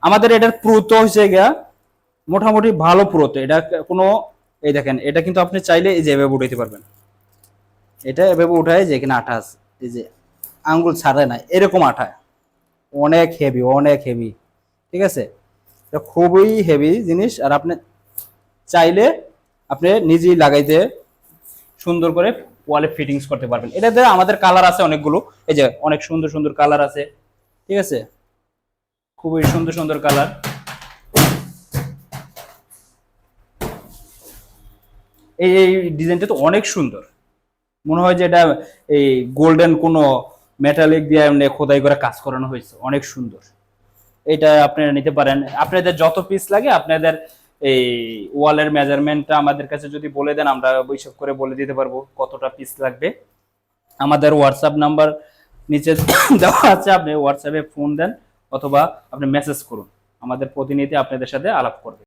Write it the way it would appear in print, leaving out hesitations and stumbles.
আমাদের এটার প্রুত হচ্ছে গিয়া মোটামুটি ভালো প্রুত, এটা কোনো এই দেখেন এটা কিন্তু আপনি চাইলে এই যে এভাবে উঠাইতে পারবেন, এটা এভাবে উঠায় যে এখানে আঠা আছে, এই যে আঙ্গুল ছাড়ে না এরকম আঠা, অনেক হেভি অনেক হেভি, ঠিক আছে, এটা খুবই হেভি জিনিস। আর আপনি চাইলে আপনি নিজেই লাগাইতে সুন্দর করে ওয়ালে ফিটিংস করতে পারবেন। এটাতে আমাদের কালার আছে অনেকগুলো, এই যে অনেক সুন্দর সুন্দর কালার আছে, ঠিক আছে, খুবই সুন্দর সুন্দর কালার। এই ডিজাইনটা তো অনেক সুন্দর, মনে হয় যে এটা এই গোল্ডেন কোনো মেটালিক দিয়ে এমনি খোদাই করে কাজ করানো হয়েছে, অনেক সুন্দর। এটা আপনারা নিতে পারেন, আপনাদের যত পিস লাগে আপনাদের এই ওয়ালের মেজারমেন্টটা আমাদের কাছে যদি বলে দেন আমরা বৈশাখ করে বলে দিতে পারবো কতটা পিস লাগবে। আমাদের হোয়াটসঅ্যাপ নাম্বার নিচে দেওয়া আছে, আপনি হোয়াটসঅ্যাপে ফোন দেন অথবা আপনি মেসেজ করুন, আমাদের প্রতিনিধি আপনাদের সাথে আলাপ করবে।